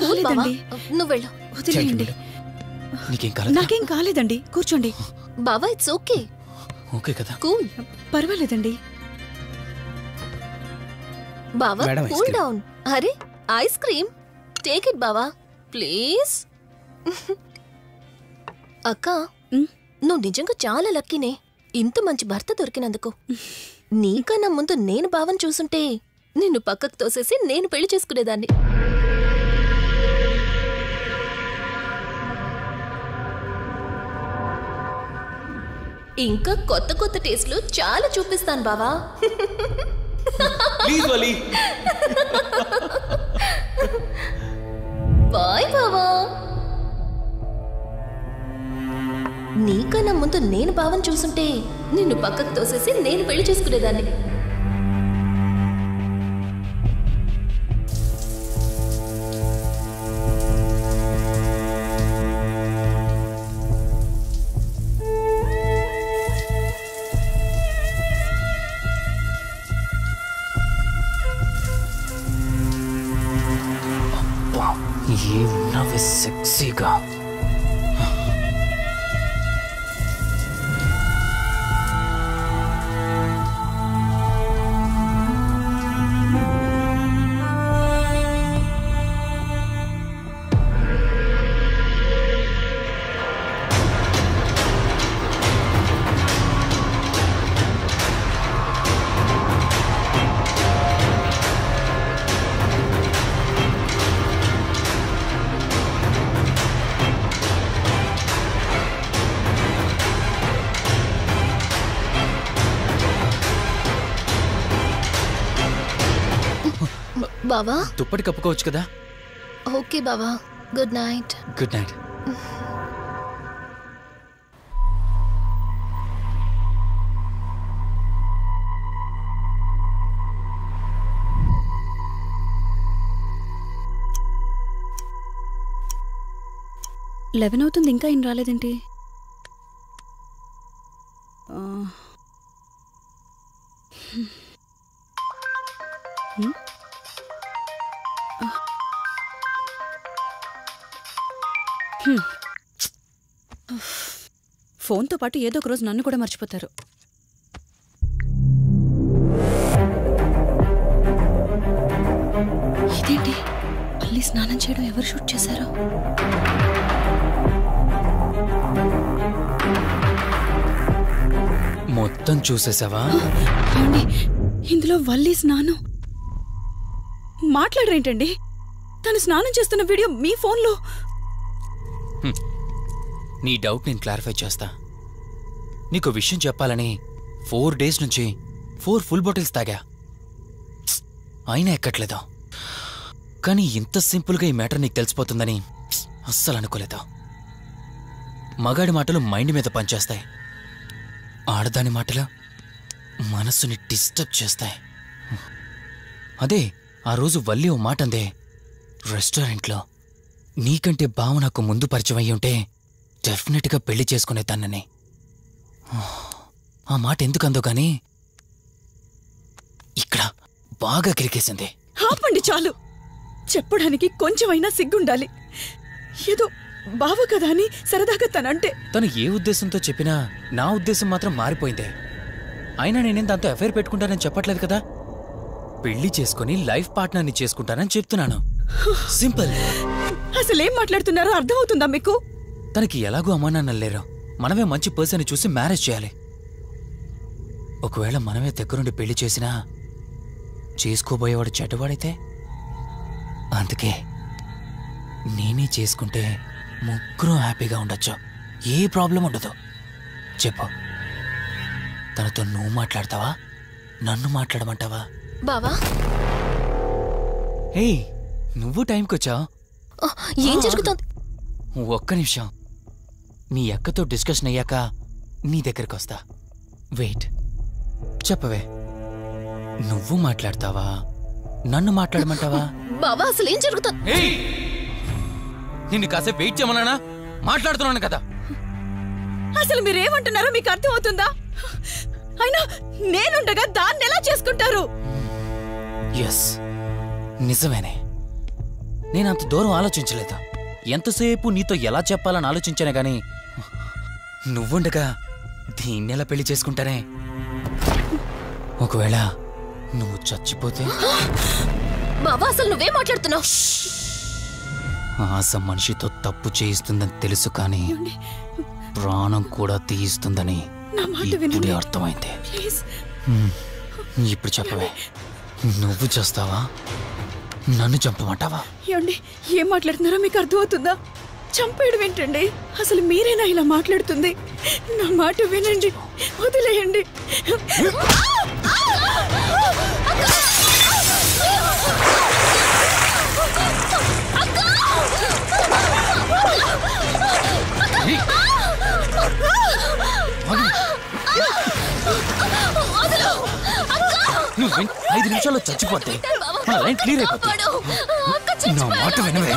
కాలేదండి. నువ్వు వెళ్ళు. వదిలేయండి. నాకేం కాలేదండి, కూర్చోండి. బావా ఇట్స్ ఓకే. ఓకే కదా? కూల్. పర్వాలేదండి. బావా కూల్ డౌన్. అరే ఐస్ క్రీమ్ టేక్ ఇట్ బావా ప్లీజ్. అక్క నువ్వు నిజంగా చాలా లక్కీనే, ఇంత మంచి భర్త దొరికినందుకు. నీకన్నా ముందు నేను బావని చూసుంటే నిన్ను పక్కకు తోసేసి నేను పెళ్లి చేసుకునేదాన్ని. ఇంకా కొత్త కొత్త టేస్ట్లు చాలా చూపిస్తాను బావా. బాయ్ బావా. నీకన్నా ముందు నేను బావని చూసుంటే నిన్ను పక్కకు తోసేసి నేను పెళ్లి చేసుకునేదాన్ని. ఏమన్నావే సెక్సీగా. బావా దుప్పటి కప్పుకోవచ్చు కదా? ఓకే బావా, good night. Good night. Eleven అవుతుంది, ఇంకా ఏం రాలేదేంటి? ఫోన్తో పాటు ఏదో ఒక రోజు నన్ను కూడా మర్చిపోతారు. ఇదేంటి, మళ్ళీ స్నానం చేయడం ఎవరు షూట్ చేశారో? మొత్తం చూసేసావా? ఇందులో వల్లి స్నానం. మాట్లాడరేంటండి? తను స్నానం చేస్తున్న వీడియో మీ ఫోన్లో. నీ డౌట్ నేను క్లారిఫై చేస్తా. నీకు విషయం చెప్పాలని 4 days నుంచి 4 full bottles తాగా, అయినా ఎక్కట్లేదు. కానీ ఇంత సింపుల్గా ఈ మ్యాటర్ నీకు తెలిసిపోతుందని అస్సలు అనుకోలేదు. మగాడి మాటలు మైండ్ మీద పనిచేస్తాయి, ఆడదాని మాటలు మనస్సుని డిస్టర్బ్ చేస్తాయి. అదే ఆ రోజు వల్లి ఓ మాట అందే రెస్టారెంట్లో, నీకంటే బావ నాకు ముందు పరిచయం అయ్యి ఉంటే డెఫినెట్గా పెళ్లి చేసుకునేదాన్నని. ఆ మాట ఎందుకందో గానీ ఇక్కడ బాగా కిరికేసింది. ఆపండి చాలు. చెప్పడానికి కొంచెమైనా సిగ్గుండాలి. ఏదో బావ కదా అని సరదాగా తనంటే. తను ఏ ఉద్దేశంతో చెప్పినా నా ఉద్దేశం మాత్రం మారిపోయిందే. అయినా నేనేం దాంతో అఫైర్ పెట్టుకుంటానని చెప్పట్లేదు కదా. పెళ్లి చేసుకుని లైఫ్ పార్ట్నర్ని చేసుకుంటానని చెప్తున్నాను. సింపుల్. అసలేం మాట్లాడుతున్నారో అర్థమవుతుందా మీకు? తనకి ఎలాగో అమ్మానాన్నలు లేరు, మనమే మంచి పర్సన్ చూసి మ్యారేజ్ చేయాలి. ఒకవేళ మనమే దగ్గరుండి పెళ్లి చేసినా చేసుకోబోయేవాడు చెడ్డవాడైతే, అందుకే నేనే చేసుకుంటే ముగ్గురు హ్యాపీగా ఉండొచ్చు, ఏ ప్రాబ్లం ఉండదు. చెప్పు, తనతో నువ్వు మాట్లాడతావా, నన్ను మాట్లాడమంటావా? బావా హే, నువ్వు టైంకొచ్చావు. ఏం జరుగుతుంది? ఒక్క నిమిషం, మీ అక్కతో డిస్కషన్ అయ్యాక నీ దగ్గరికి వస్తా. వెయిట్, చెప్పవే, నువ్వు మాట్లాడతావా, నన్ను మాట్లాడమంటావా? బావా అసలు ఏం జరుగుతుంది? నిన్ను కాసేపు వెయిట్ చేయమన్నానా? మాట్లాడుతున్నాను కదా. అసలు మీరేమంటున్నారో మీకు అర్థమవుతుందా? అయినా నేనుండగా దాన్ని ఎలా చేసుకుంటారు? ఎస్, నిజమేనే. నేను అంత దూరం ఆలోచించలేదు. ఎంతసేపు నీతో ఎలా చెప్పాలని ఆలోచించానే గాని నువ్వుండగా దీన్నెలా పెళ్లి చేసుకుంటానే? ఒకవేళ నువ్వు చచ్చిపోతే? బావా అసలు నువ్వేం మాట్లాడుతున్నావు? ఆశ మనిషితో తప్పు చేయిస్తుందని తెలుసు, కానీ ప్రాణం కూడా తీయిస్తుందని ఇప్పుడే అర్థమైంది. ఇప్పుడు చెప్పవే, నువ్వు చేస్తావా, నన్ను చంపమంటావా? ఏమండి, ఏం మాట్లాడుతున్నారో మీకు అర్థమవుతుందా? చంపేయడం ఏంటండి? అసలు మీరేనా ఇలా మాట్లాడుతుంది? నా మాట వినండి, వదిలేయండి. నువ్వు 5 నిమిషాల్లో చచ్చిపోతే మన లైన్ క్లియర్ అయిపోతుంది. నా మాట వినవే.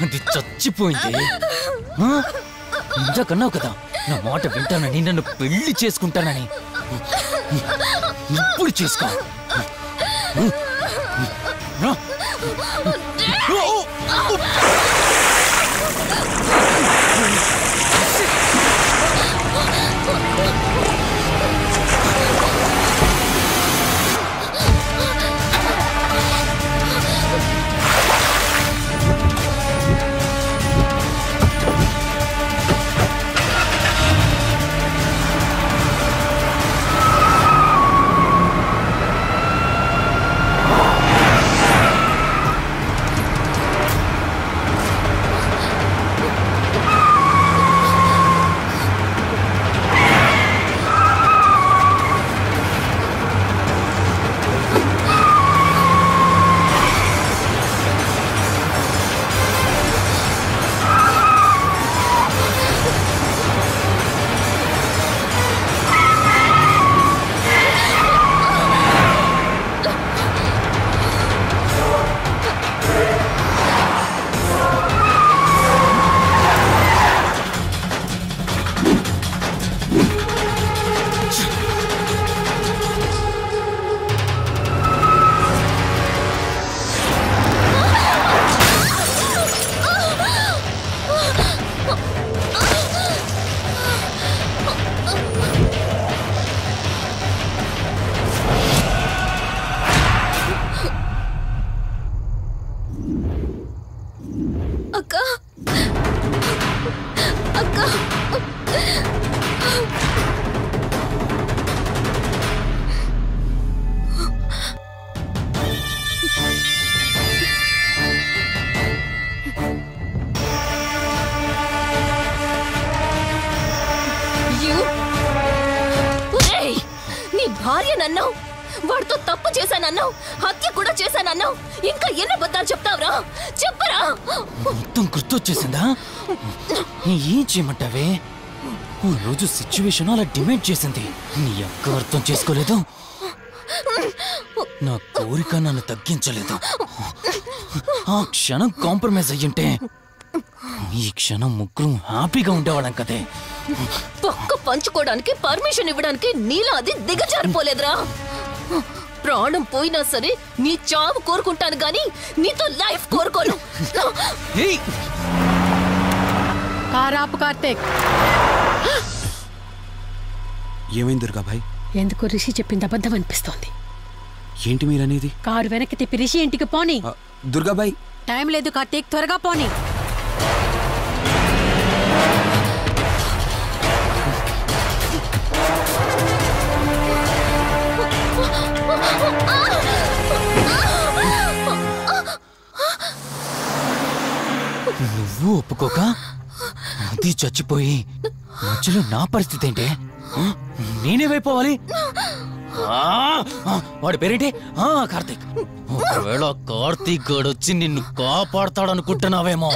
అది చచ్చిపోయింది. ఇందాకన్నావు కదా నా మాట వింటానని, నన్ను పెళ్లి చేసుకుంటానని. ఇప్పుడు చేసుకో. భార్యనన్నావు, వాడితో తప్పు చేశానన్నావు, హత్య కూడా చేశానన్నావు. ఇంకా ఎన్ని అబద్ధాలు చెప్తావురా? చెప్పరా? మొత్తం గుర్తొచ్చేసిందా? ఏం చేయమంటావే? ఓ రోజు సిచ్యువేషన్ అలా డిమాండ్ చేసింది. నీ అక్క అర్థం చేసుకోలేదు, నా కోరిక నన్ను తగ్గించలేదు. ఆ క్షణం కాంప్రమైజ్ అయ్యుంటే ఈ క్షణం ముగ్గురు హ్యాపీగా ఉండేవాళ్ళం కదే. పక్క పంచుకోవడానికి పర్మిషన్ ఇవ్వడానికి నీలా అది దిగజారిపోలేదురా. ప్రాణం పోయినా సరే నీ చావు కోరుకుంటాను గాని నీతో లైఫ్ కోరుకోను. కారాపు కార్తీక్. ఏమైంది దుర్గాబాయ్? ఎందుకో రిషి చెప్పింది అబద్ధం అనిపిస్తోంది. ఏంటి మీరనేది? కారు వెనక్కి తిప్పి రిషి ఇంటికి పోనీ. దుర్గాబాయ్ టైం లేదు కార్తీక్, త్వరగా పోనీ. నువ్వు ఒప్పుకోక అది చచ్చిపోయి మధ్యలో నా పరిస్థితి ఏంటే? నేనేమైపోవాలి? వాడి పేరేంటి? కార్తీక్. ఒకవేళ కార్తీక్ గడు వచ్చి నిన్ను కాపాడతాడనుకుంటున్నావేమో.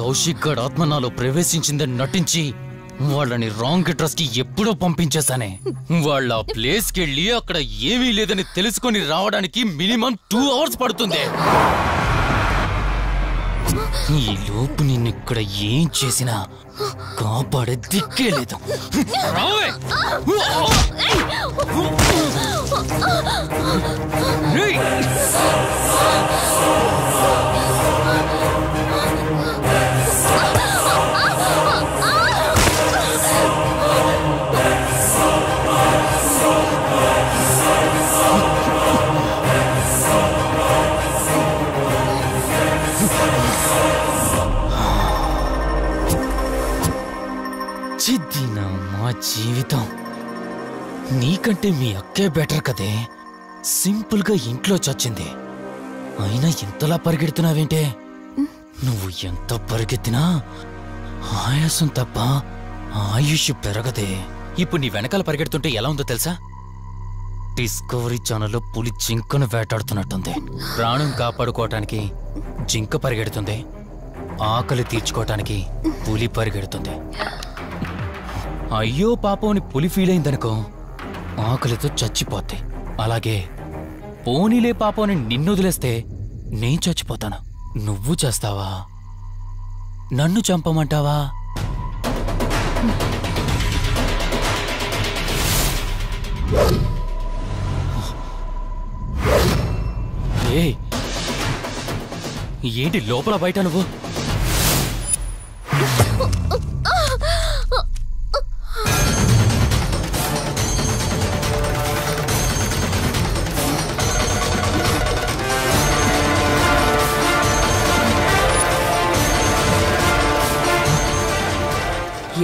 కౌశిక్ గడు ఆత్మ నాలో ప్రవేశించిందని నటించి వాళ్ళని రాంగ్ అడ్రస్ కి ఎప్పుడో పంపించేశానే. వాళ్ళ ప్లేస్ కి వెళ్ళి అక్కడ ఏమీ లేదని తెలుసుకొని రావడానికి మినిమం 2 hours పడుతుంది. ఈ లోపు నిన్ను ఇక్కడ ఏం చేసినా కాపాడే దిక్కే లేదు. రావే. మా జీవితం నీకంటే మీ అక్కే బెటర్ కదే. సింపుల్ గా ఇంట్లో చచ్చింది, అయినా ఇంతలా పరిగెడుతున్నావేంటే? నువ్వు ఎంత పరిగెత్తినా ఆయాసం తప్ప ఆయుష్ పెరగదే. ఇప్పుడు నీ వెనకాల పరిగెడుతుంటే ఎలా ఉందో తెలుసా? డిస్కవరీ ఛానల్లో పులి జింకను వేటాడుతున్నట్టుంది. ప్రాణం కాపాడుకోవటానికి జింక పరిగెడుతుంది, ఆకలి తీర్చుకోవటానికి పులి పరిగెడుతుంది. అయ్యో పాపం అని పులి ఫీల్ అయిందనుకో, ఆకలితో చచ్చిపోద్ది. అలాగే పోనీలే పాపం అని నిన్ను వదిలేస్తే నేను చచ్చిపోతాను. నువ్వు చేస్తావా? నన్ను చంపమంటావా? ఏయ్, ఏంటి లోపల బయట నువ్వు?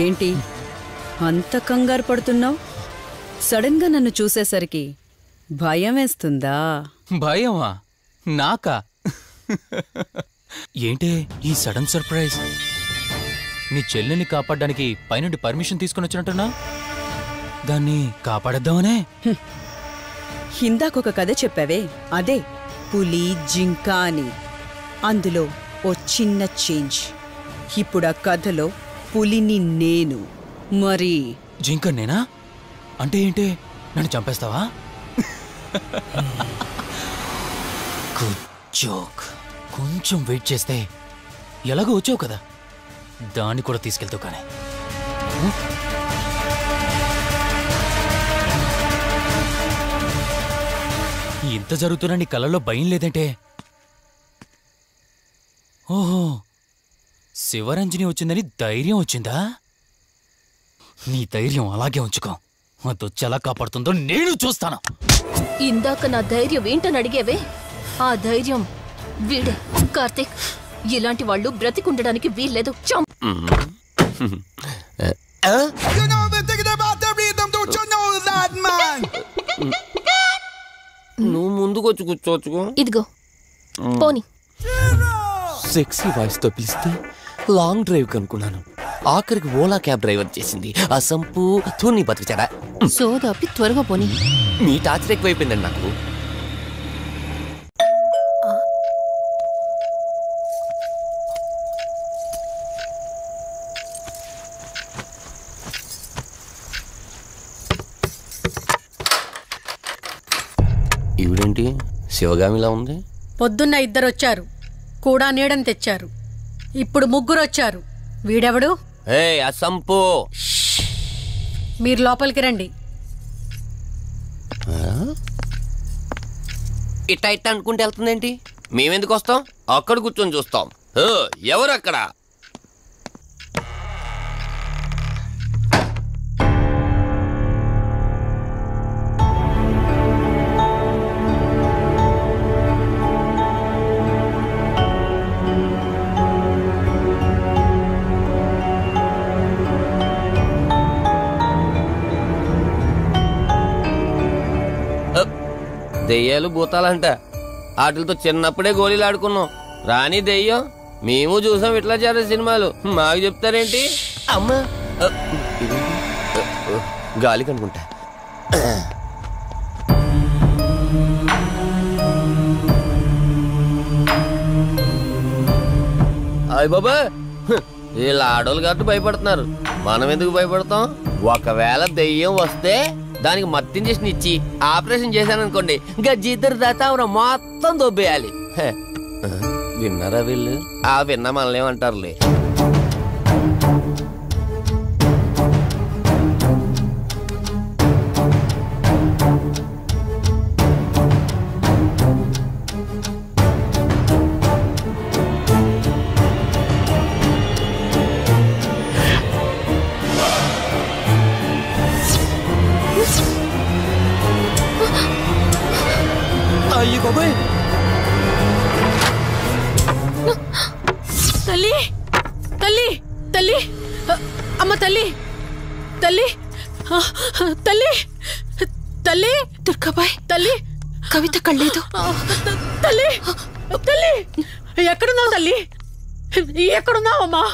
ఏంటి అంత కంగారు పడుతున్నావు? సడన్ గా నన్ను చూసేసరికి భయం వేస్తుందా? భయమా? నాకా? ఏంటే ఈ సడన్ సర్ప్రైజ్? నీ చెల్లెల్ని కాపాడడానికి పైనుండి పర్మిషన్ తీసుకుని వచ్చినట్టున్నా? దాన్ని కాపాడేద్దామనే? ఇందాకొక కథ చెప్పావే, అదే పులి జింక అని. అందులో ఓ చిన్న చేంజ్. ఇప్పుడు ఆ కథలో పులిని నేను. మరి జింక నేనా? అంటే ఏంటి, నన్ను చంపేస్తావా? Good joke. కొంచెం వెయిట్ చేస్తే ఎలాగో వచ్చావు కదా, దాన్ని కూడా తీసుకెళ్తావు. కానీ ఇంత జరుగుతున్నా నీ కళ్ళల్లో భయం లేదంటే? ఓహో, శివరంజని వచ్చిందని ధైర్యం వచ్చిందా? నీ ధైర్యం అలాగే ఉంచుకో. అదొచ్చి ఎలా కాపాడుతుందో నేను చూస్తాను. ఇందాక నా ధైర్యం ఏంటని అడిగేవే, ఆ ధైర్యం వీడే. కార్తీక్, ఇలాంటి వాళ్ళు బ్రతికుండడానికి వీల్లేదు. నువ్వు ముందుకొచ్చి కూర్చోవచ్చుకో. ఇదిగో పోనీ. సెక్సీ వాయిస్ తో పిలిస్తే లాంగ్ డ్రైవ్ కనుక్కున్నాను. ఆఖరికి ఓలా క్యాబ్ డ్రైవర్ చేసింది ఆ సంపు తూని బతికిచాడా. సోదాపి త్వరగా పోనీ. మీ టార్చర్ ఎక్కువైపోయిందండి నాకు. ఈవిడేంటి శివగామిలా ఉంది? పొద్దున్న 2 వచ్చారు, కూడా నీడని తెచ్చారు. ఇప్పుడు 3 వచ్చారు. వీడెవడు? ఏ అసంపు, మీరు లోపలికి రండి. ఇట్ట ఇట్ట అనుకుంటే వెళ్తుందేంటి? మేమెందుకు వస్తాం? అక్కడ కూర్చొని చూస్తాం. ఎవరు అక్కడ? దెయ్యాలు భూతాలంట. వాటితో చిన్నప్పుడే గోళీలు ఆడుకున్నాం. రాని దెయ్యం మేము చూసాం ఇట్లా చేరే సినిమాలు. మాకు చెప్తారేంటి? అమ్మా, గాలి కనుకుంటా. అయ్య బాబా, వీళ్ళ ఆడోళ్ళు కాబట్టి భయపడుతున్నారు. మనం ఎందుకు భయపడతాం? ఒకవేళ దెయ్యం వస్తే దానికి మత్తు ఇంజెక్షన్ ఇచ్చి ఆపరేషన్ చేశాననుకోండి, గజ్జిద్దరు దాతావరం మొత్తం దొబ్బేయాలి. విన్నారా వీళ్ళు? విన్నా మనల్ని ఏమంటారులే. అయ్యి బాబాయ్, తల్లి తల్లి తల్లి అమ్మ తల్లి తల్లి తల్లి తల్లి దుర్గాబాయ్ తల్లి కవిత కళ్ళేదు తల్లి తల్లి ఎక్కడున్నావు తల్లి? ఎక్కడున్నావమ్మా?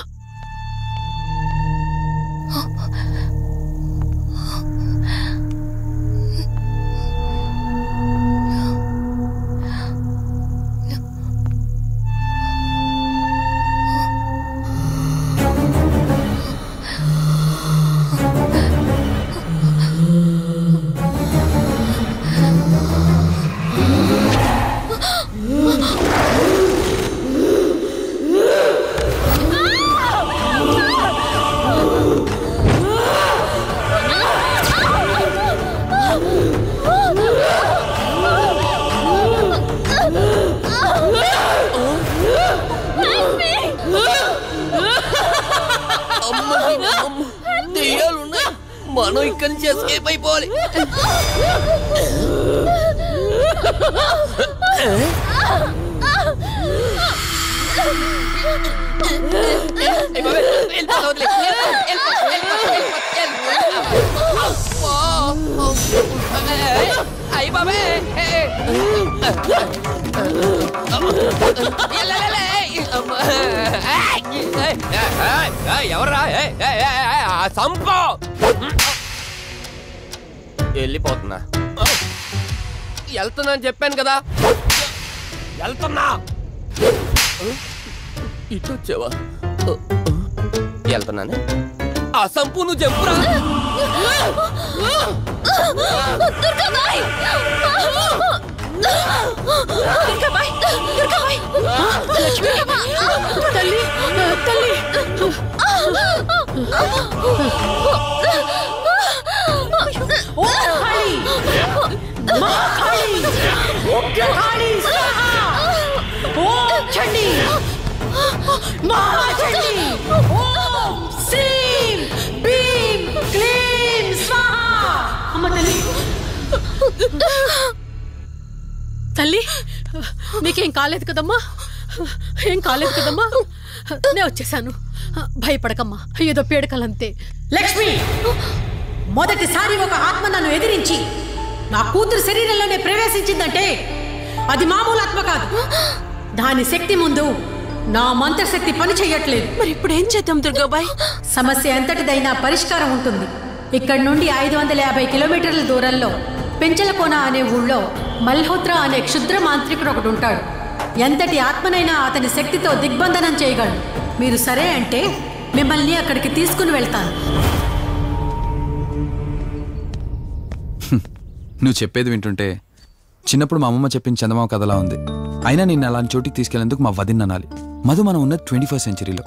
మనం ఇక్కడి నుంచి ఎస్కేప్ అయిపోవాలి. ఎవర్రా సంపో వెళ్ళిపోతున్నా. వెళ్తున్నా అని చెప్పాను కదా, వెళ్తున్నా. ఇటు వచ్చావా? వెళ్తున్నాను. ఆ సంపు నువ్వు చెప్పురా. తల్లి తల్లి తల్లి నీకేం కాలేదు కదమ్మా? ఏం కాలేదు కదమ్మా? నేను వచ్చేసాను, భయపడకమ్మా. ఏదో పీడకలంతే. లక్ష్మి, మొదటిసారి ఒక ఆత్మ నన్ను ఎదిరించి నా కూతురు శరీరంలోనే ప్రవేశించిందంటే అది మామూలు ఆత్మ కాదు. దాని శక్తి ముందు నా మంత్రశక్తి పని చెయ్యట్లేదు. మరి ఇప్పుడు ఏం చేద్దాం దుర్గాబాయ్? సమస్య ఎంతటిదైనా పరిష్కారం ఉంటుంది. ఇక్కడి నుండి 550 కిలోమీటర్ల దూరంలో పెంచలకోన అనే ఊళ్ళో మల్హోత్రా అనే క్షుద్ర మాంత్రికుడు ఒకడు ఉంటాడు. ఎంతటి ఆత్మనైనా అతని శక్తితో దిగ్బంధనం చేయగలడు. మీరు సరే అంటే మిమ్మల్ని అక్కడికి తీసుకుని వెళ్తాను. నువ్వు చెప్పేది వింటుంటే చిన్నప్పుడు మా అమ్మమ్మ చెప్పిన చందమామ కథలా ఉంది. అయినా నిన్ను అలాంటి చోటికి తీసుకెళ్లేందుకు మా వదిన అనాలి. మధు, మనం ఉన్నది 21st సెంచరీలో.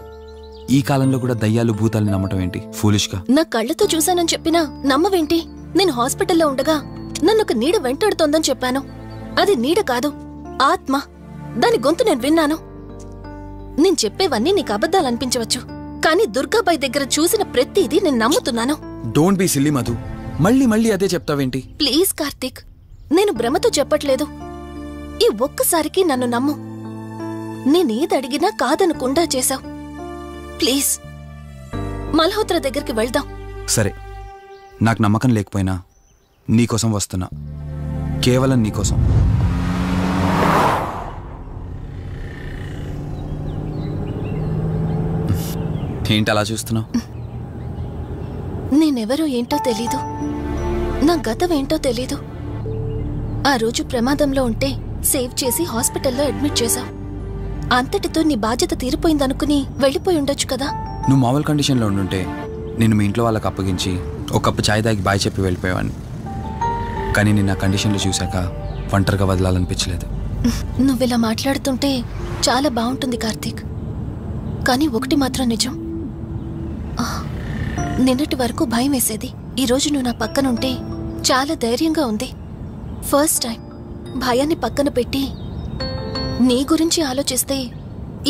ఈ కాలంలో కూడా దయ్యాలు భూతాల్ని నమ్మటం ఏంటి? ఫూలిష్గా. నా కళ్ళతో చూశానని చెప్పినా నమ్మవేంటి? నేను హాస్పిటల్లో ఉండగా నన్ను ఒక నీడ వెంటాడుతోందని చెప్పాను. అది నీడ కాదు, ఆత్మ. దాని గొంతు నేను విన్నాను. నేను చెప్పేవన్నీ నీకు అబద్ధాలు అనిపించవచ్చు, కానీ దుర్గాబాయ్ దగ్గర చూసిన ప్రతిదీ నేను నమ్ముతున్నాను. Don't be silly Madhu. మళ్ళీ మళ్ళీ అదే చెప్తావేంటి? ప్లీజ్ కార్తీక్, నేను భ్రమతో చెప్పట్లేదు. ఈ ఒక్కసారికి నన్ను నమ్ము. నేనేది అడిగినా కాదనకుండా చేశావు. ప్లీజ్ మల్హోత్రా దగ్గరికి వెళ్దాం. సరే, నాకు నమ్మకం లేకపోయినా నీకోసం వస్తున్నా. కేవలం నీకోసం. ఏంటి అలా చూస్తున్నావు? నేనెవరో ఏంటో తెలీదు, నా గతం ఏంటో తెలీదు. ఆ రోజు ప్రమాదంలో ఉంటే సేవ్ చేసి హాస్పిటల్లో అడ్మిట్ చేశావు. అంతటితో నీ బాధ్యత తీరిపోయిందనుకుని వెళ్ళిపోయి ఉండొచ్చు కదా. నువ్వు మామూలు కండిషన్లో ఉండుంటే నేను మీ ఇంట్లో వాళ్ళకి అప్పగించి ఒక కప్పు ఛాయ్ తాగి బాయ్ చెప్పి వెళ్ళిపోయేవాడిని. కానీ నేను ఆ కండిషన్లో చూశాక ఒంటరిగా వదలాలనిపించలేదు. నువ్విలా మాట్లాడుతుంటే చాలా బాగుంటుంది కార్తీక్. కానీ ఒకటి మాత్రం నిజం, నిన్నటి వరకు భయం వేసేది. ఈరోజు నువ్వు నా పక్కనుంటే చాలా ధైర్యంగా ఉంది. ఫస్ట్ టైం భయాన్ని పక్కన పెట్టి నీ గురించి ఆలోచిస్తే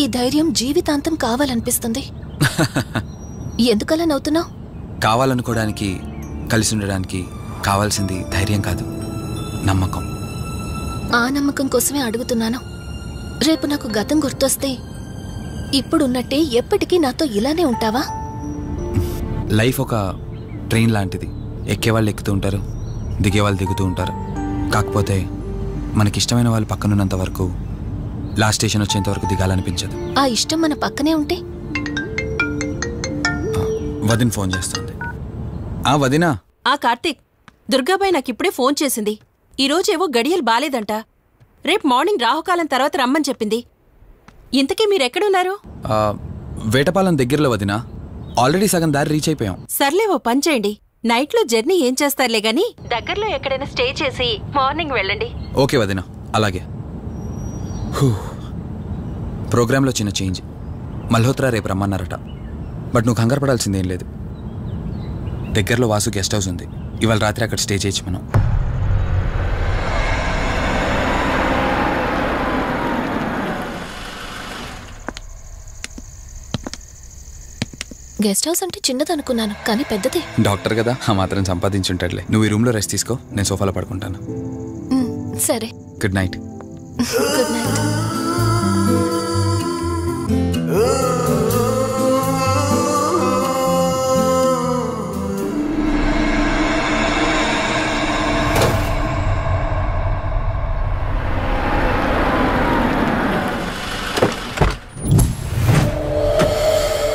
ఈ ధైర్యం జీవితాంతం కావాలనిపిస్తుంది. ఎందుకలా నవ్వుతున్నావు? కావాలనుకోవడానికి, కలిసి ఉండడానికి కావాల్సింది ధైర్యం కాదు, నమ్మకం. ఆ నమ్మకం కోసమే అడుగుతున్నాను. రేపు నాకు గతం గుర్తొస్తే ఇప్పుడున్నట్టే ఎప్పటికీ నాతో ఇలానే ఉంటావా? లైఫ్ ఒక ట్రైన్ లాంటిది. ఎక్కేవాళ్ళు ఎక్కుతూ ఉంటారు, దిగేవాళ్ళు దిగుతూ ఉంటారు. కాకపోతే మనకిష్టమైన వాళ్ళు పక్కనున్నంత వరకు లాస్ట్ స్టేషన్ వచ్చేంత వరకు దిగాలనిపించదు. ఆ ఇష్టం మన పక్కనే ఉంటే? వదిన ఫోన్ చేస్తుంది. వదినా. కార్తీక్, దుర్గాబాయ్ నాకిప్పుడే ఫోన్ చేసింది. ఈరోజేవో గడియలు బాలేదంట. రేపు మార్నింగ్ రాహుకాలం తర్వాత రమ్మని చెప్పింది. ఇంతకీ మీరెక్కడున్నారు? వేటపాలెం దగ్గరలో వదినా. ఆల్రెడీ సగం దారి రీచ్ అయిపోయాం. సర్లే, ఓ పని చేయండి. నైట్లో జర్నీ ఏం చేస్తారులే గాని దగ్గరలో ఎక్కడైనా స్టే చేసి మార్నింగ్ వెళ్ళండి. ఓకే వదినా, అలాగే. ప్రోగ్రాంలో చిన్న చేంజ్. మల్హోత్రా రేపు రమ్మన్నారట. బట్ నువ్వు కంగారు పడాల్సిందేం లేదు. దగ్గరలో వాసు గెస్ట్ హౌస్ ఉంది. ఇవాళ రాత్రి అక్కడ స్టే చేయొచ్చు మనం. గెస్ట్ హౌస్ అంటే చిన్నదనుకున్నాను, కానీ పెద్దదే. డాక్టర్ కదా, ఆ మాత్రం సంపాదించుంటాడులే. నువ్వు ఈ రూమ్లో రెస్ట్ తీసుకో, నేను సోఫాలో పడుకుంటాను. సరే, గుడ్ నైట్. Good night.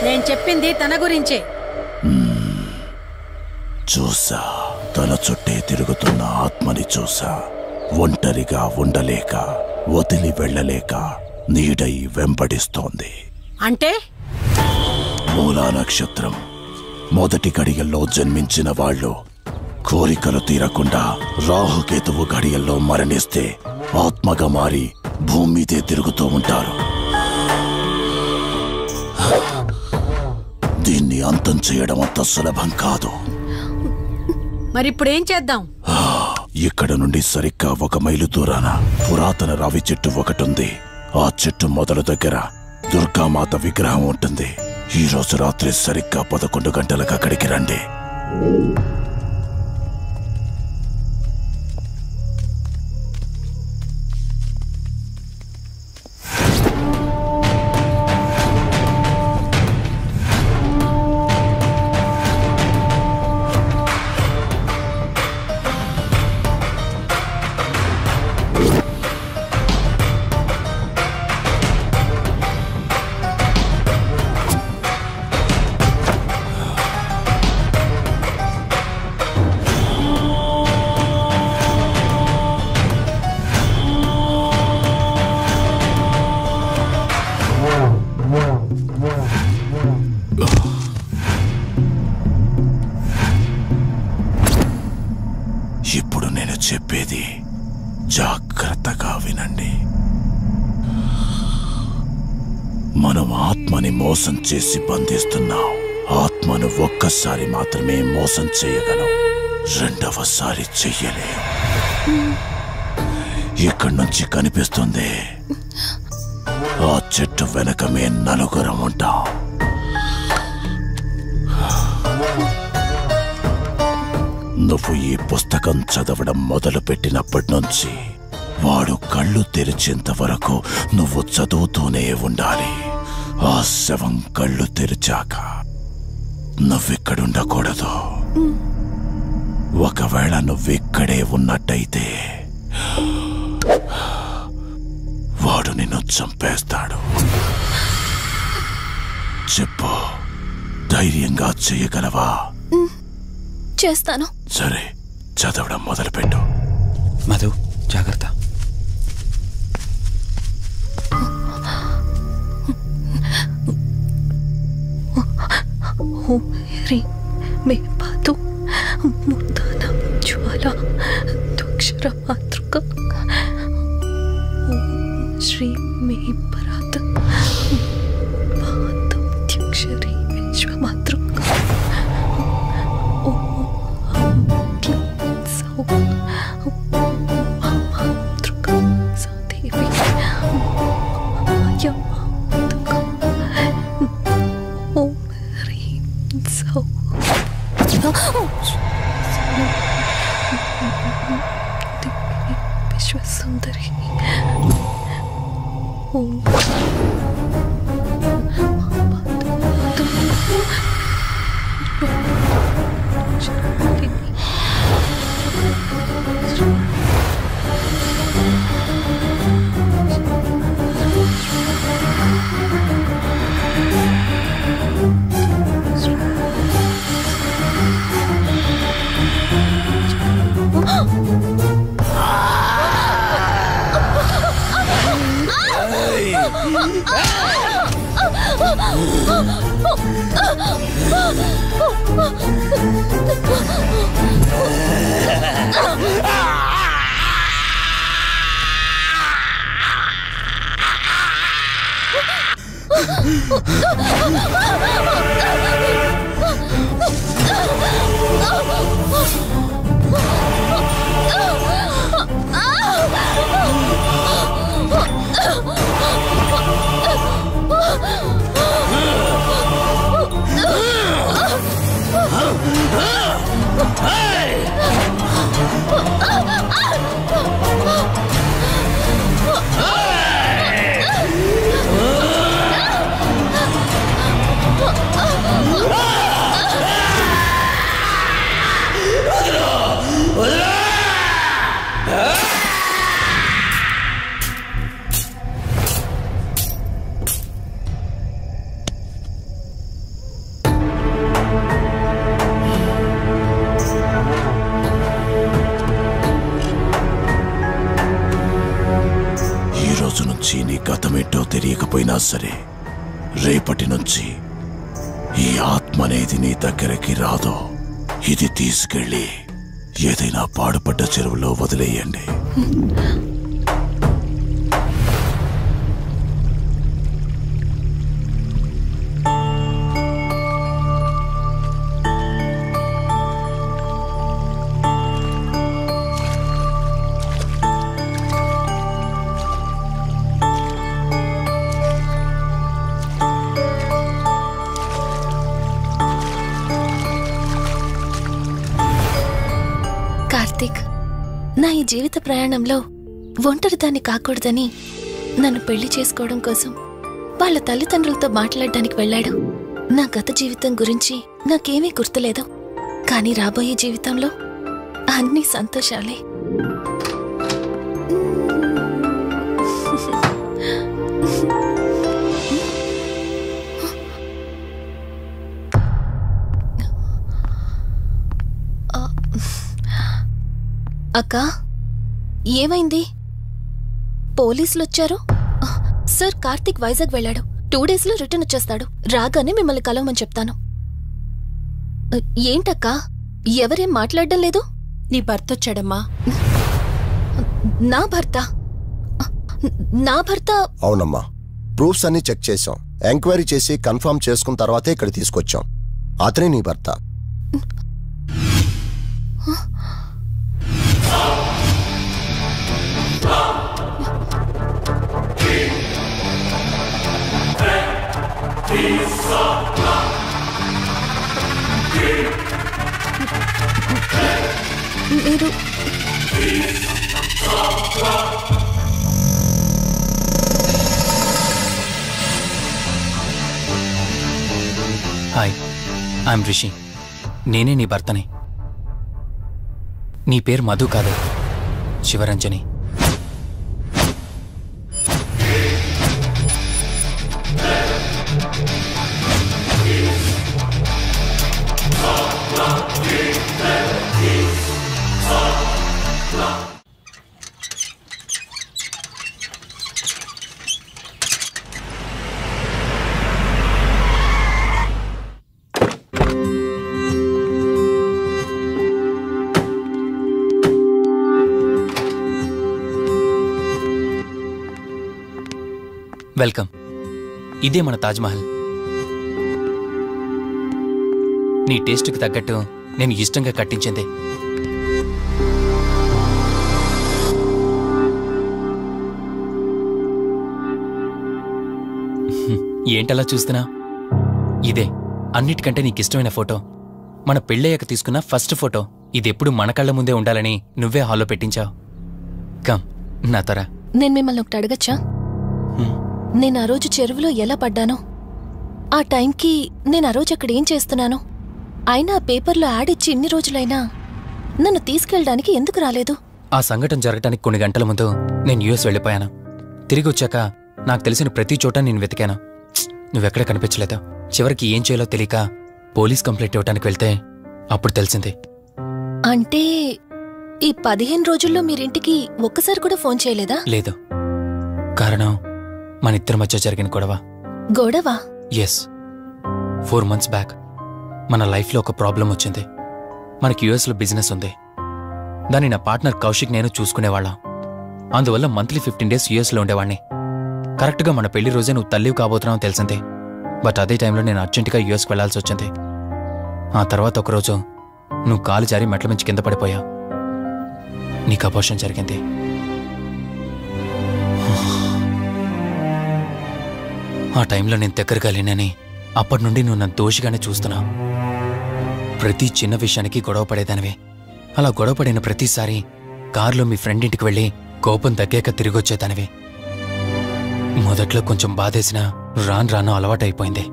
నేను చెప్పింది తన గురించే. చూసా, తన చుట్టే తిరుగుతున్న ఆత్మని చూసా. ఒంటరిగా ఉండలేక, వదిలి వెళ్ళలేక నీడై వెంబడిస్తోంది. అంటే మూలా నక్షత్రం మొదటి గడియల్లో జన్మించిన వాళ్ళు కోరికలు తీరకుండా రాహుకేతువు గడియల్లో మరణిస్తే ఆత్మగా మారి భూమి మీదే తిరుగుతూ ఉంటారు. దీన్ని అంతం చేయడం అంత సులభం కాదు. మరిప్పుడేం చేద్దాం? ఇక్కడ నుండి సరిగ్గా 1 మైలు దూరాన పురాతన రావి చెట్టు ఒకటుంది. ఆ చెట్టు మొదలు దగ్గర దుర్గామాత విగ్రహం ఉంటుంది. ఈ రోజు రాత్రి సరిగ్గా 11 గంటలకు అక్కడికి రండి. ఇప్పుడు నేను చెప్పేది జాగ్రత్తగా వినండి. మనం ఆత్మని మోసం చేసి బంధిస్తున్నాం. ఆత్మను ఒక్కసారి మాత్రమే మోసం చేయగలం, రెండవసారి చెయ్యలేం. ఇక్కడి నుంచి కనిపిస్తుంది, ఆ చెట్టు వెనకమే నలుగురం ఉంటాం. నువ్వు ఈ పుస్తకం చదవడం మొదలు పెట్టినప్పటి నుంచి వాడు కళ్ళు తెరిచేంత వరకు నువ్వు చదువుతూనే ఉండాలి. ఆ శవం కళ్ళు తెరిచాక నువ్విక్కడుండకూడదు. ఒకవేళ నువ్విక్కడే ఉన్నట్టయితే వాడు నిన్ను చంపేస్తాడు. చెప్పు, ధైర్యంగా చేయగలవా? చేస్తాను. సరే, చదవడం మొదలుపెట్టు. మధు, జాగ్రత్త. ఓం హ్రీం మే పాతు మూర్ధన జ్వాల దుక్షర మాతృక ఓం శ్రీ మే పరాత పాతం త్యక్షరి విశ్వమాతృక ఓం క్లీం సౌ మాతృక సదేవి యమాతృక ఓం హ్రీం సౌ విశ్వసుందరి ఓం గతమేంటో తెలియకపోయినా సరే రేపటి నుంచి ఈ ఆత్మ అనేది నీ దగ్గరికి రాదు. ఇది తీసుకెళ్ళి ఏదైనా పాడుపడ్డ చెరువులో వదిలేయండి. కార్తీక్, నా ఈ జీవిత ప్రయాణంలో ఒంటరిదాన్ని కాకూడదని నన్ను పెళ్లి చేసుకోవడం కోసం వాళ్ళ తల్లిదండ్రులతో మాట్లాడడానికి వెళ్ళాడు. నా గత జీవితం గురించి నాకేమీ గుర్తులేదు, కానీ రాబోయే జీవితంలో అన్ని సంతోషాలే. అక్కా, ఏమైంది? పోలీసులు వచ్చారు. సార్, కార్తీక్ వైజాగ్ వెళ్ళాడు. 2 days లో రిటర్న్ వచ్చేస్తాడు. రాగానే మిమ్మల్ని కలవమని చెప్తాను. ఏంటక్కా, ఎవరేం మాట్లాడడం లేదు? నీ భర్త వచ్చాడమ్మా. నా భర్త? నా భర్త? అవునమ్మా, ప్రూఫ్స్ అన్ని చెక్ చేశాం. ఎంక్వైరీ చేసి కన్ఫర్మ్ చేసుకున్న తర్వాతే ఇక్కడ తీసుకొచ్చాం. అతనే నీ భర్త. మీరు హాయ్, ఐఎమ్ రిషి. నేనే నీ భర్తని. నీ పేరు మధు కాదు, శివరంజని. వెల్కమ్. ఇదే మన తాజ్మహల్. నీ టేస్ట్కి తగ్గట్టు నేను ఇష్టంగా కట్టించింది. ఏంటలా చూస్తున్నా? ఇదే అన్నిటికంటే నీకిష్టమైన ఫోటో. మన పెళ్ళయ్యాక తీసుకున్న ఫస్ట్ ఫోటో. ఇదెప్పుడు మన కళ్ళ ముందే ఉండాలని నువ్వే హాల్లో పెట్టించావు. కమ్ నా తర. నేను మిమ్మల్ని ఒకటి అడగచ్చా? నేను ఆ రోజు చెరువులో ఎలా పడ్డానో, ఆ టైంకి నేను ఆ రోజు అక్కడ ఏం చేస్తున్నానో, అయినా ఆ పేపర్లో యాడ్ ఇచ్చి ఇన్ని రోజులైనా నన్ను తీసుకెళ్ళడానికి ఎందుకు రాలేదు? ఆ సంఘటన జరగటానికి కొన్ని గంటల ముందు నేను యుఎస్ వెళ్ళిపోయాను. తిరిగి వచ్చాక నాకు తెలిసిన ప్రతి చోట నేను వెతికాను. నువ్వెక్కడ కనిపించలేదు. చివరికి ఏం చేయాలో తెలియక పోలీస్ కంప్లైంట్ ఇవ్వటానికి వెళ్తే అప్పుడు తెలిసింది. అంటే ఈ 15 రోజుల్లో మీరింటికి ఒక్కసారి కూడా ఫోన్ చేయలేదా? లేదు. కారణం మన ఇద్దరి మధ్య జరిగిన గొడవ. గొడవ? ఎస్. 4 months బ్యాక్ మన లైఫ్లో ఒక ప్రాబ్లం వచ్చింది. మనకి యుఎస్లో బిజినెస్ ఉంది. దాన్ని నా పార్ట్నర్ కౌశిక్ నేను చూసుకునేవాళ్ళం. అందువల్ల మంత్లీ 15 days యుఎస్లో ఉండేవాణ్ణి. కరెక్ట్గా మన పెళ్లి రోజే నువ్వు తల్లివి కాబోతున్నావు తెలిసింది. బట్ అదే టైంలో నేను అర్జెంటుగా యుఎస్కి వెళ్లాల్సి వచ్చింది. ఆ తర్వాత ఒకరోజు నువ్వు కాలు జారి మెట్ల మించి కింద పడిపోయావు. నీకు అబార్షన్ జరిగింది. ఆ టైంలో నేను దగ్గరగా లేనని అప్పటి నుండి నువ్వు నన్ను దోషిగానే చూస్తున్నావు. ప్రతి చిన్న విషయానికి గొడవ పడేదానివే. అలా గొడవ పడిన ప్రతిసారి కారులో మీ ఫ్రెండ్ ఇంటికి వెళ్ళి కోపం తగ్గాక తిరిగొచ్చేదానివి. మొదట్లో కొంచెం బాధేసినా రాను రాను అలవాటైపోయింది.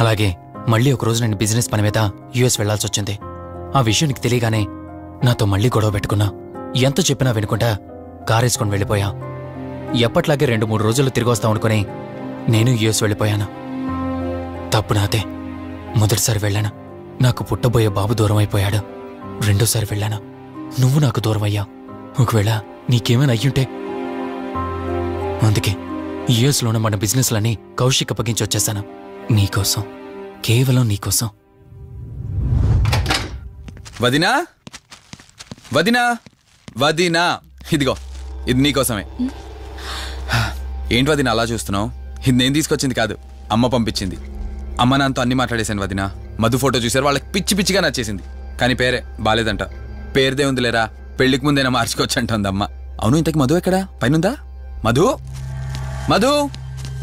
అలాగే మళ్ళీ ఒకరోజు నేను బిజినెస్ పని మీద యుఎస్ వెళ్లాల్సి వచ్చింది. ఆ విషయం నీకు తెలియగానే నాతో మళ్ళీ గొడవ పెట్టుకున్నా. ఎంత చెప్పినా వినుకుంటా కారేసుకొని వెళ్ళిపోయా. ఎప్పట్లాగే 2-3 రోజుల్లో తిరిగి వస్తాం అనుకుని నేను యుఎస్ వెళ్ళిపోయాను. తప్పు నాదే. మొదటిసారి వెళ్ళాను, నాకు పుట్టబోయే బాబు దూరం అయిపోయాడు. రెండోసారి వెళ్ళాను, నువ్వు నాకు దూరం అయ్యా. ఒకవేళ నీకేమైనా అయ్యుంటే. అందుకే యుఎస్లోనే మన బిజినెస్లని కౌశిక్ అప్పగించి వచ్చేసాను. నీకోసం, కేవలం నీకోసం. వదినా, వదినా, వదినా, ఇదిగో ఇది నీకోసమే. ఏంటి వదినా అలా చూస్తున్నావు? ఇది నేను తీసుకొచ్చింది కాదు, అమ్మ పంపించింది. అమ్మ నాన్నతో అన్ని మాట్లాడేశాను వదినా. మధు ఫోటో చూశారు, వాళ్ళకి పిచ్చి పిచ్చిగా నచ్చేసింది. కానీ పేరే బాలేదంట. పేరుదే ఉందిలేరా, పెళ్లికి ముందేనా మార్చుకోవచ్చు అంటుంది అమ్మ. అవును, ఇంతకు మధు ఎక్కడా? పైనుందా? మధు, మధు.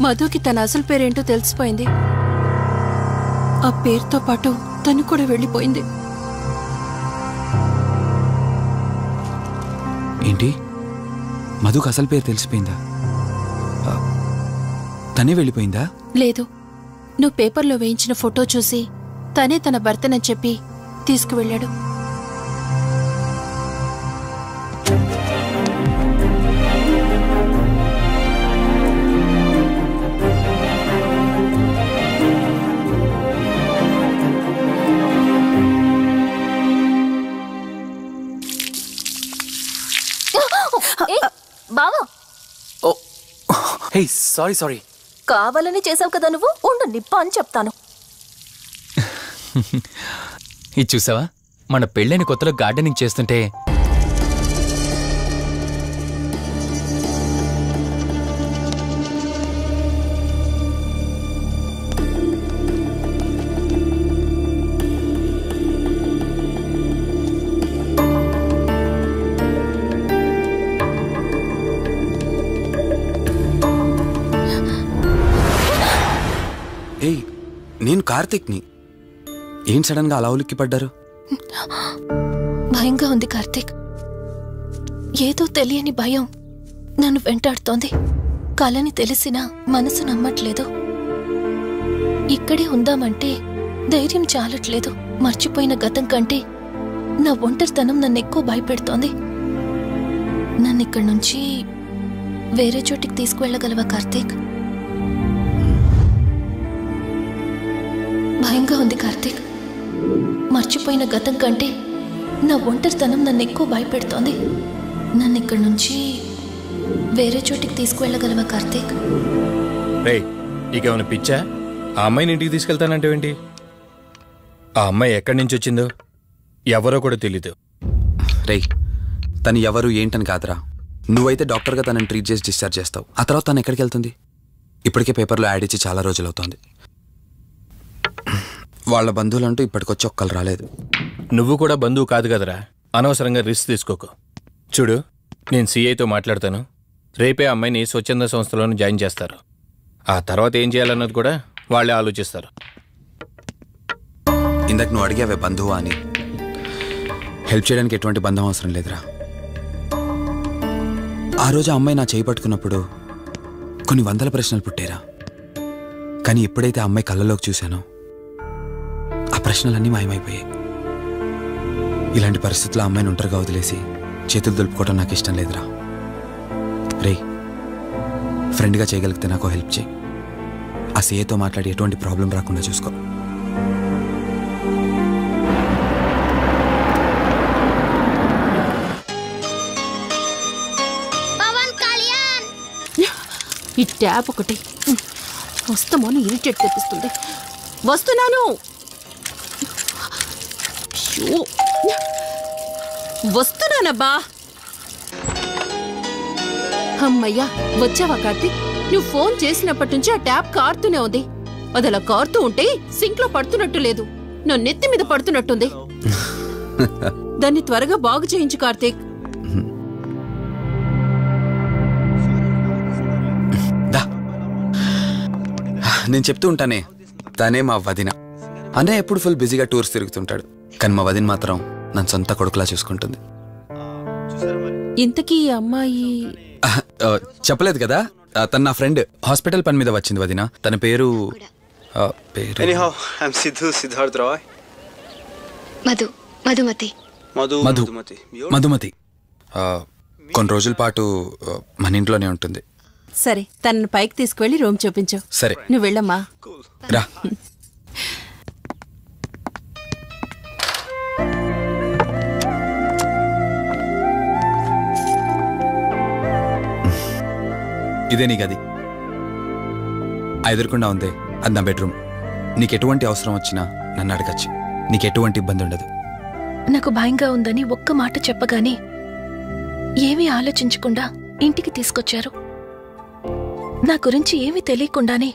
మధుకి తన అసలు పేరేంటో తెలిసిపోయింది. ఆ పేరుతో పాటు తను కూడా వెళ్ళిపోయింది. ఏంటి? మధుకు అసలు పేరు తెలిసిపోయిందా? తనే వెళ్ళిపోయిందా? లేదు, నువ్వు పేపర్లో వేయించిన ఫోటో చూసి తనే తన భర్తనని చెప్పి తీసుకువెళ్ళాడు. బావా, హే సారీ సారీ. కావాలని చేసావు కదా నువ్వు. ఉండు, నిప్ప అని చెప్తాను. ఇది చూసావా, మన పెళ్ళైన కొత్తలో గార్డెనింగ్ చేస్తుంటే ఏయ్, నేను కార్తీక్ని. ఏం సడన్ గా అలా ఉలిక్కి పడ్డారు? భయంగా ఉంది కార్తీక్. ఏదో తెలియని భయం నన్ను వెంటాడుతోంది. కలని తెలిసినా మనసు నమ్మట్లేదు. ఇక్కడే ఉందామంటే ధైర్యం చాలట్లేదు. మర్చిపోయిన గతం కంటే నా ఒంటరితనం నన్ను ఎక్కువ భయపెడుతోంది. నన్ను ఇక్కడి నుంచి వేరే చోటికి తీసుకువెళ్ళగలవా కార్తీక్? భయంగా ఉంది కార్తీక్. మర్చిపోయిన గతం కంటే నా ఒంటరితనం నన్ను ఎక్కువ భయపెడుతోంది. నన్ను ఇక్కడి నుంచి వేరే చోటికి తీసుకువెళ్ళగలవా కార్తీక్? రే, నీకేమైనా పిచ్చా? ఆ అమ్మాయిని ఇంటికి తీసుకెళ్తానంటేవేంటి? ఆ అమ్మాయి ఎక్కడి నుంచి వచ్చిందో ఎవరో కూడా తెలీదు. రే, తను ఎవరు ఏంటని కాదురా. నువ్వైతే డాక్టర్గా తనని ట్రీట్ చేసి డిశ్చార్జ్ చేస్తావు. ఆ తర్వాత తను ఎక్కడికి వెళ్తుంది? ఇప్పటికే పేపర్లో యాడ్ ఇచ్చి చాలా రోజులవుతోంది. వాళ్ళ బంధువులంటూ ఇప్పటికొచ్చి ఒక్కరు రాలేదు. నువ్వు కూడా బంధువు కాదు కదరా, అనవసరంగా రిస్క్ తీసుకోకు. చూడు, నేను సిఐతో మాట్లాడతాను. రేపే అమ్మాయిని స్వచ్ఛంద సంస్థలోనే జాయిన్ చేస్తారు. ఆ తర్వాత ఏం చేయాలన్నది కూడా వాళ్ళే ఆలోచిస్తారు. ఇందాక నువ్వు అడిగావే బంధువా అని. హెల్ప్ చేయడానికి ఎటువంటి బంధం అవసరం లేదురా. ఆ రోజు ఆ అమ్మాయి నా చేయి పట్టుకున్నప్పుడు కొన్ని వందల ప్రశ్నలు పుట్టారా. కానీ ఎప్పుడైతే ఆ అమ్మాయి కళ్ళలోకి చూశానో ఆ ప్రశ్నలన్నీ మాయమైపోయాయి. ఇలాంటి పరిస్థితుల్లో అమ్మాయిని ఒంటరిగా వదిలేసి చేతులు దులుపుకోవడం నాకు ఇష్టం లేదురా. రే, ఫ్రెండ్గా చేయగలిగితే నాకు హెల్ప్ చేయి. ఆ సీఏతో మాట్లాడి ఎటువంటి ప్రాబ్లం రాకుండా చూసుకో. ఈ ట్యాప్ ఒకటి వస్తామని ఇరిటేట్ తెప్పిస్తుంది. వస్తున్నాను. వస్తున్నానబ్బా. అమ్మయ్యా, వచ్చావా కార్తీక్? నువ్వు ఫోన్ చేసినప్పటి నుంచి ఆ ట్యాప్ కారుతూనే ఉంది. అది అలా కారుతూ ఉంటే సింక్ లో పడుతున్నట్టు లేదు, నా నెత్తి మీద పడుతున్నట్టుంది. దాన్ని త్వరగా బాగు చేయించు కార్తీక్. నేను చెప్తూ ఉంటానే, తనే మా వదిన. అన్నయ్య ఎప్పుడు ఫుల్ బిజీగా టూర్స్ తిరుగుతుంటాడు, కానీ మా వదిన మాత్రం నన్ను సొంత కొడుకులా చూసుకుంటుంది. ఇంతకీ అమ్మాయి చెప్పలేదు కదా, తన నా ఫ్రెండ్. హాస్పిటల్ పని మీద వచ్చింది వదిన. తన పేరు మధుమతి. కొన్ని రోజుల పాటు మన ఇంట్లోనే ఉంటుంది. సరే, తనను పైకి తీసుకువెళ్ళి రూమ్ చూపించు. సరే, నువ్వు వెళ్ళమ్మా. రా. ఇదే నీ గది. ఎదురుకుండా ఉంది, అది నా బెడ్రూమ్. నీకెటువంటి అవసరం వచ్చినా నన్ను అడగచ్చు. నీకెటువంటి ఇబ్బంది ఉండదు. నాకు భయంగా ఉందని ఒక్క మాట చెప్పగానే ఏమీ ఆలోచించకుండా ఇంటికి తీసుకొచ్చారు. నా గురించి ఏమీ తెలియకుండానే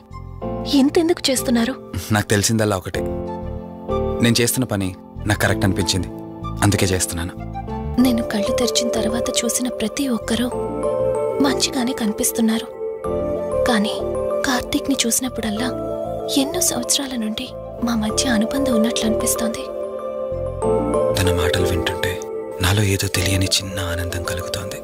ఎంతెందుకు చేస్తున్నారు? నాకు తెలిసిందల్లా ఒకటే, నేను చేస్తున్న పని నాకు కరెక్ట్ అనిపించింది, అందుకే చేస్తున్నాను. నేను కళ్ళు తెరిచిన తర్వాత చూసిన ప్రతి ఒక్కరూ మంచిగానే కనిపిస్తున్నారు. కానీ కార్తీక్ని చూసినప్పుడల్లా ఎన్నో సంవత్సరాల నుండి మా మధ్య అనుబంధం ఉన్నట్లు అనిపిస్తోంది. తన మాటలు వింటుంటే నాలో ఏదో తెలియని చిన్న ఆనందం కలుగుతోంది.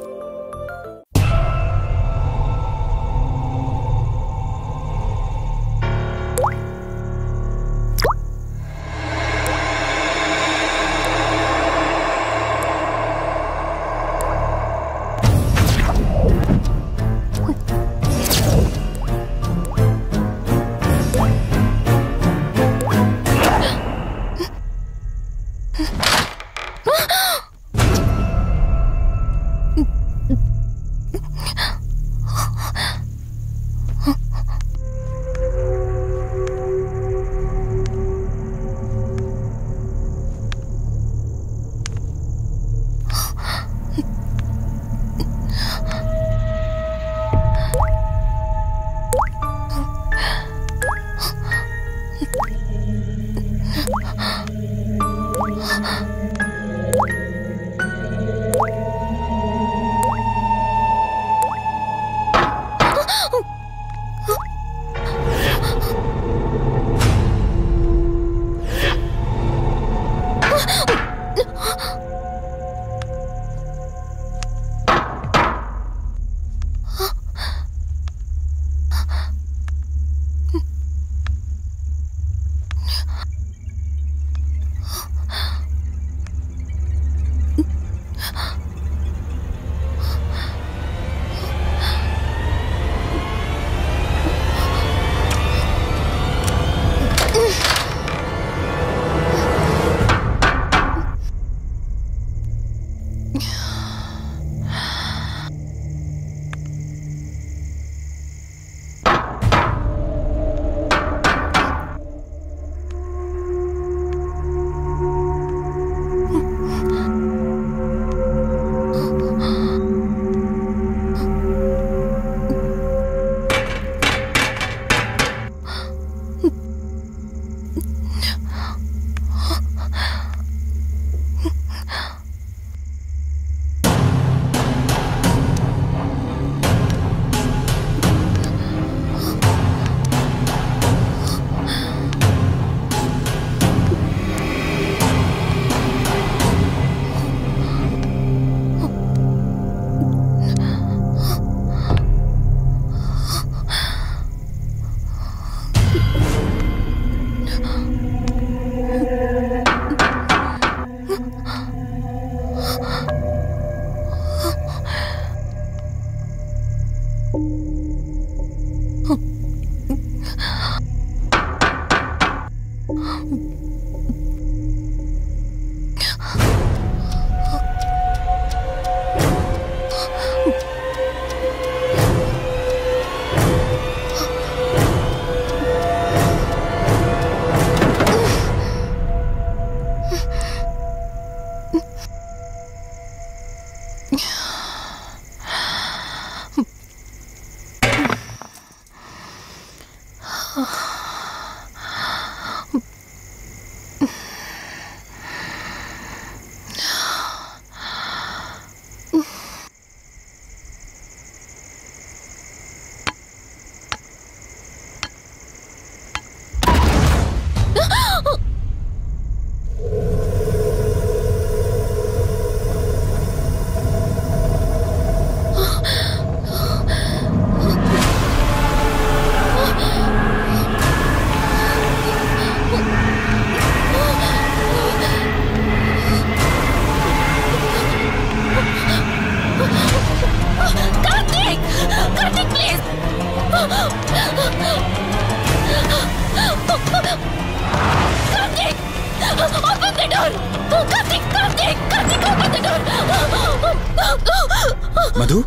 మధు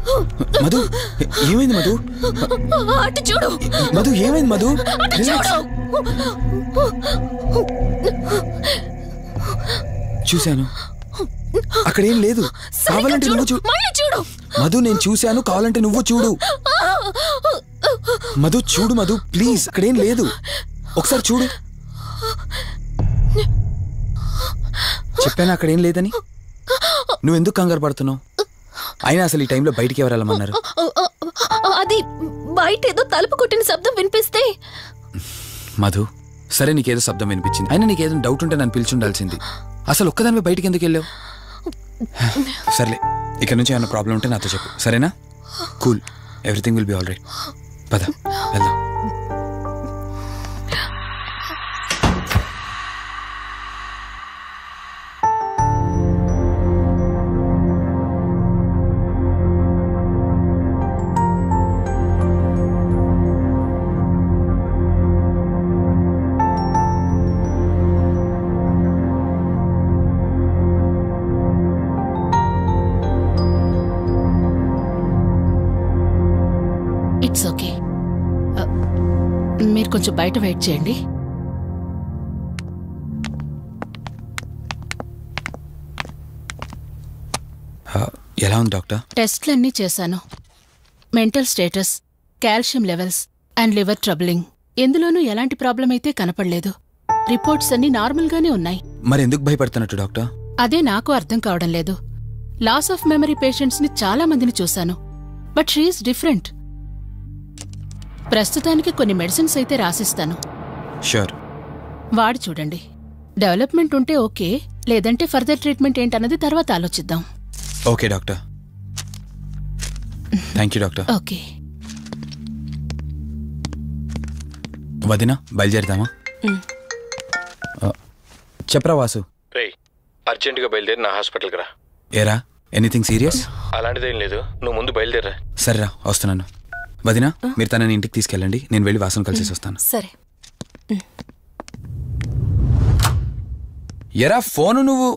మధు ఏమైంది మధు? అటు చూడు మధు ఏమైంది మధు? చూశాను, అక్కడేం లేదు. కావాలంటే నువ్వు చూడు మధు. నేను చూశాను, కావాలంటే నువ్వు చూడు మధు. చూడు మధు ప్లీజ్, అక్కడేం లేదు. ఒకసారి చూడు. చెప్పాను అక్కడేం లేదని. నువ్వెందుకు కంగారు పడుతున్నావు? అయినా అసలు ఈ టైంలో బయటికి ఎవరు వెళ్ళమన్నారు? అది బయట ఏదో తలుపు కొట్టిన శబ్దం వినిపిస్తే. మధు సరే, నీకేదో శబ్దం వినిపించింది. అయినా నీకేదో డౌట్ ఉంటే నన్ను పిలిచుండాల్సింది. అసలు ఒక్కదానిపై బయటికి ఎందుకు వెళ్ళావు? సర్లే, ఇక్కడ నుంచి ఏమైనా ప్రాబ్లం ఉంటే నాతో చెప్పు, సరేనా? Cool, everything will be all right. పద వెళ్దాం. It's okay. మీరు కొంచెం బయట వెయిట్ చేయండి. ఎలా ఉంది డాక్టర్? టెస్ట్లన్నీ చేశాను. Mental status, calcium levels and liver troubling, ఎందులోనూ ఎలాంటి ప్రాబ్లం అయితే కనపడలేదు. రిపోర్ట్స్ అన్నీ నార్మల్గానే ఉన్నాయి. మరి ఎందుకు భయపడుతున్నట్టు డాక్టర్? అదే నాకు అర్థం కావడం లేదు. లాస్ ఆఫ్ మెమరీ పేషెంట్స్ని చాలా మందిని చూశాను, బట్ షీఈస్ డిఫరెంట్. ప్రస్తుతానికి కొన్ని మెడిసిన్స్ అయితే రాసిస్తాను. షూర్. వాడి చూడండి. డెవలప్మెంట్ ఉంటే ఓకే, లేదంటే ఫర్దర్ ట్రీట్మెంట్ ఏంటన్నది తర్వాత ఆలోచిద్దాం. Okay doctor. Thank you doctor. Okay. వదినా బయలుదేరదామా? చెప్పరా వాసు. రేయ్, అర్జెంటుగా బయలుదేరి నా హాస్పిటల్కి రా. ఏరా, ఎనీథింగ్ సీరియస్? అలాంటిదేం లేదు, నువ్వు ముందు బయలుదేరా. సరేరా, వస్తున్నాను. వదినా, మీరు తనని ఇంటికి తీసుకెళ్ళండి, నేను వెళ్ళి వాసన కలిసేసి వస్తాను. సరే. ఎరా ఫోను నువ్వు.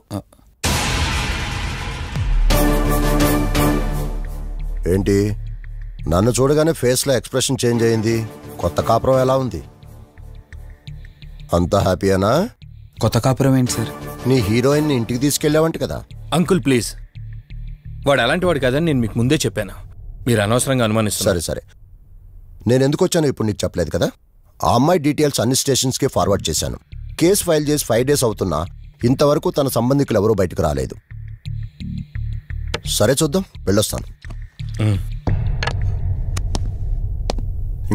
ఏంటి, నన్ను చూడగానే ఫేస్లో ఎక్స్ప్రెషన్ చేంజ్ అయింది? కొత్త కాపురం ఎలా ఉంది? అంతా హ్యాపీయేనా? కొత్త కాపురం ఏంటి సార్? నీ హీరోయిన్ని ఇంటికి తీసుకెళ్ళావంట కదా? అంకుల్ ప్లీజ్, వాడు అలాంటి వాడు కాదని నేను మీకు ముందే చెప్పాను. మీరు అనవసరంగా అనుమానిస్తున్నారు. సరే సరే, నేను ఎందుకు వచ్చానో ఇప్పుడు నీకు చెప్పలేదు కదా. ఆ అమ్మాయి డీటెయిల్స్ అన్ని స్టేషన్స్కి ఫార్వర్డ్ చేశాను. కేసు ఫైల్ చేసి 5 days అవుతున్నా ఇంతవరకు తన సంబంధికులు ఎవరూ బయటకు రాలేదు. సరే చూద్దాం, వెళ్ళొస్తాను.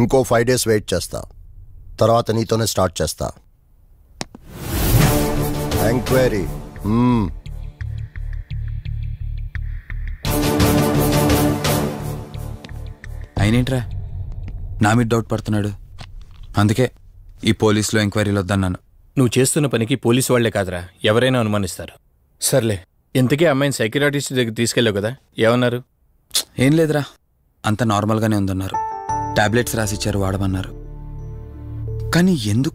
ఇంకో 5 days వెయిట్ చేస్తా, తర్వాత నీతోనే స్టార్ట్ చేస్తా ఎంక్వైరీ. అయినేంట్రా నా మీద డౌట్ పడుతున్నాడు? అందుకే ఈ పోలీసులో ఎంక్వైరీలు వద్దన్నాను. నువ్వు చేస్తున్న పనికి పోలీసు వాళ్లే కాదురా, ఎవరైనా అనుమానిస్తారు. సర్లే, ఇంతకీ అమ్మాయిని సైకియాట్రిస్ట్ దగ్గర తీసుకెళ్ళావు కదా, ఏమన్నారు? ఏం లేదురా, అంత నార్మల్గానే ఉందన్నారు. టాబ్లెట్స్ రాసిచ్చారు, వాడమన్నారు. కానీ ఎందుకు